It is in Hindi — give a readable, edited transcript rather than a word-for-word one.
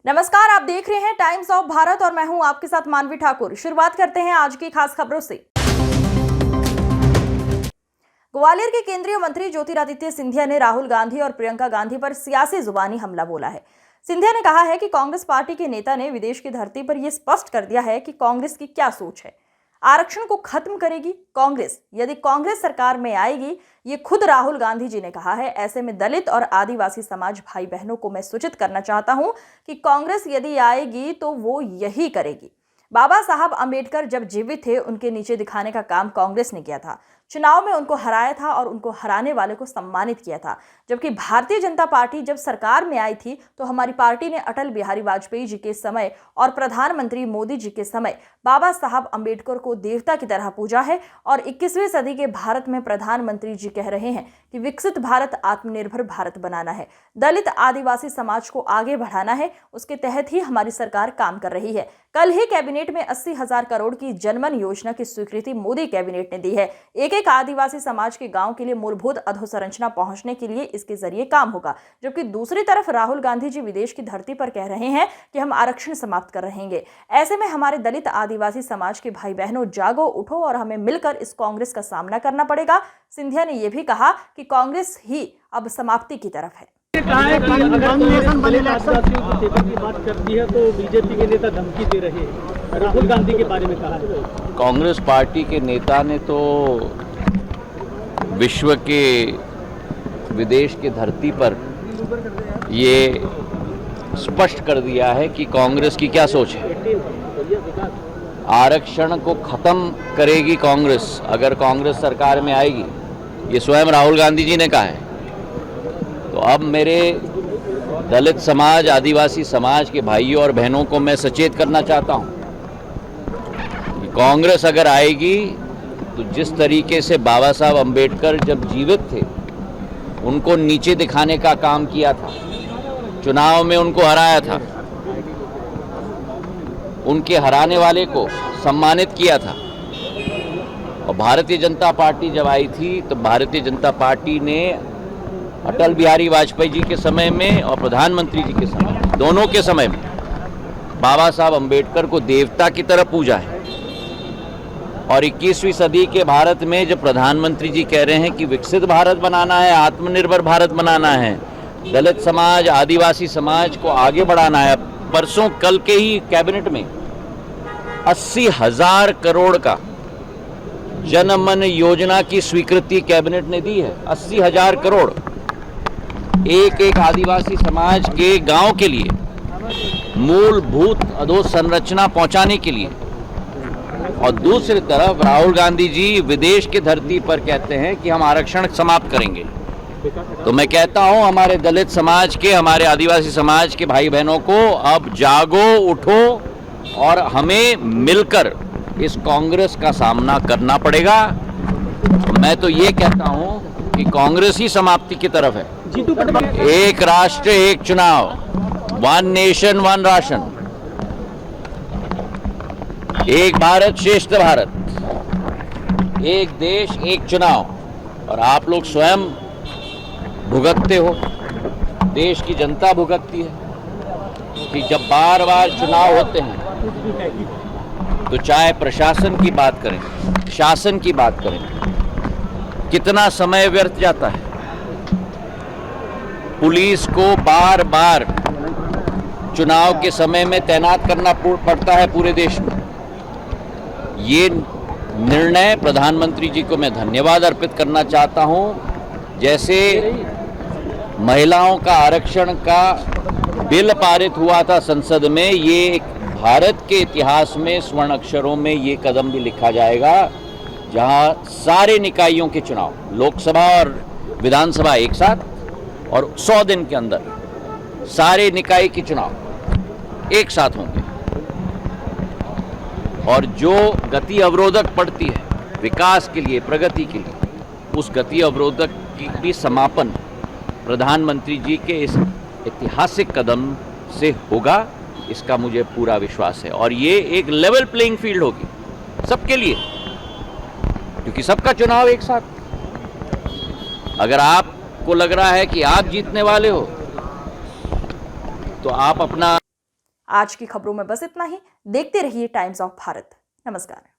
नमस्कार, आप देख रहे हैं टाइम्स ऑफ भारत और मैं हूं आपके साथ मानवी ठाकुर। शुरुआत करते हैं आज की खास खबरों से। ग्वालियर के केंद्रीय मंत्री ज्योतिरादित्य सिंधिया ने राहुल गांधी और प्रियंका गांधी पर सियासी जुबानी हमला बोला है। सिंधिया ने कहा है कि कांग्रेस पार्टी के नेता ने विदेश की धरती पर यह स्पष्ट कर दिया है कि कांग्रेस की क्या सोच है। आरक्षण को खत्म करेगी कांग्रेस, यदि कांग्रेस सरकार में आएगी, ये खुद राहुल गांधी जी ने कहा है। ऐसे में दलित और आदिवासी समाज भाई बहनों को मैं सूचित करना चाहता हूं कि कांग्रेस यदि आएगी तो वो यही करेगी। बाबा साहब अंबेडकर जब जीवित थे, उनके नीचे दिखाने का काम कांग्रेस ने किया था। चुनाव में उनको हराया था और उनको हराने वाले को सम्मानित किया था। जबकि भारतीय जनता पार्टी जब सरकार में आई थी तो हमारी पार्टी ने अटल बिहारी वाजपेयी जी के समय और प्रधानमंत्री मोदी जी के समय बाबा साहब अंबेडकर को देवता की तरह पूजा है। और 21वीं सदी के भारत में प्रधानमंत्री जी कह रहे हैं कि विकसित भारत, आत्मनिर्भर भारत बनाना है, दलित आदिवासी समाज को आगे बढ़ाना है। उसके तहत ही हमारी सरकार काम कर रही है। कल ही कैबिनेट में 80,000 करोड़ की जनमन योजना की स्वीकृति मोदी कैबिनेट ने दी है। एक आदिवासी समाज के गांव के लिए मूलभूत अधोसंरचना पहुंचने के लिए इसके जरिए काम होगा। जबकि दूसरी तरफ राहुल गांधी जी विदेश की धरती पर कह रहे हैं कि हम आरक्षण समाप्त कर रहेंगे। ऐसे में हमारे दलित आदिवासी समाज के भाई बहनों, जागो, उठो और हमें मिलकर इस कांग्रेस का सामना करना पड़ेगा। सिंधिया ने यह भी कहा कि कांग्रेस ही अब समाप्ति की तरफ है। बात करती है तो बीजेपी के नेता धमकी दे रहे हैं। राहुल गांधी के बारे में कहा है। कांग्रेस पार्टी के नेता ने तो विश्व के विदेश की धरती पर ये स्पष्ट कर दिया है कि कांग्रेस की क्या सोच है। आरक्षण को खत्म करेगी कांग्रेस अगर कांग्रेस सरकार में आएगी, ये स्वयं राहुल गांधी जी ने कहा है। तो अब मेरे दलित समाज, आदिवासी समाज के भाइयों और बहनों को मैं सचेत करना चाहता हूं कि कांग्रेस अगर आएगी तो जिस तरीके से बाबा साहब अंबेडकर जब जीवित थे उनको नीचे दिखाने का काम किया था, चुनाव में उनको हराया था, उनके हराने वाले को सम्मानित किया था। और भारतीय जनता पार्टी जब आई थी तो भारतीय जनता पार्टी ने अटल बिहारी वाजपेयी जी के समय में और प्रधानमंत्री जी के समय, दोनों के समय में बाबा साहब अंबेडकर को देवता की तरह पूजा है। और 21वीं सदी के भारत में जब प्रधानमंत्री जी कह रहे हैं कि विकसित भारत बनाना है, आत्मनिर्भर भारत बनाना है, दलित समाज, आदिवासी समाज को आगे बढ़ाना है। परसों कल के ही कैबिनेट में 80,000 करोड़ का जनमन योजना की स्वीकृति कैबिनेट ने दी है। 80,000 करोड़ एक आदिवासी समाज के गांव के लिए मूलभूत अधोसंरचना पहुंचाने के लिए। और दूसरी तरफ राहुल गांधी जी विदेश की धरती पर कहते हैं कि हम आरक्षण समाप्त करेंगे। तो मैं कहता हूं हमारे दलित समाज के, हमारे आदिवासी समाज के भाई बहनों को अब जागो, उठो और हमें मिलकर इस कांग्रेस का सामना करना पड़ेगा। मैं तो ये कहता हूं कि कांग्रेस ही समाप्ति की तरफ है। एक राष्ट्र एक चुनाव, वन नेशन वन राशन, एक भारत श्रेष्ठ भारत, एक देश एक चुनाव। और आप लोग स्वयं भुगतते हो, देश की जनता भुगतती है कि जब बार बार चुनाव होते हैं तो चाहे प्रशासन की बात करें, शासन की बात करें, कितना समय व्यर्थ जाता है। पुलिस को बार बार चुनाव के समय में तैनात करना पड़ता है पूरे देश में। ये निर्णय प्रधानमंत्री जी को मैं धन्यवाद अर्पित करना चाहता हूं। जैसे महिलाओं का आरक्षण का बिल पारित हुआ था संसद में, ये भारत के इतिहास में स्वर्ण अक्षरों में ये कदम भी लिखा जाएगा जहां सारे निकायों के चुनाव, लोकसभा और विधानसभा एक साथ, और 100 दिन के अंदर सारे निकाय के चुनाव एक साथ होंगे। और जो गति अवरोधक पड़ती है विकास के लिए, प्रगति के लिए, उस गति अवरोधक की भी समापन प्रधानमंत्री जी के इस ऐतिहासिक कदम से होगा, इसका मुझे पूरा विश्वास है। और ये एक लेवल प्लेइंग फील्ड होगी सबके लिए, क्योंकि सबका चुनाव एक साथ। अगर आपको लग रहा है कि आप जीतने वाले हो तो आप अपना आज की खबरों में बस इतना ही। देखते रहिए टाइम्स ऑफ भारत। नमस्कार।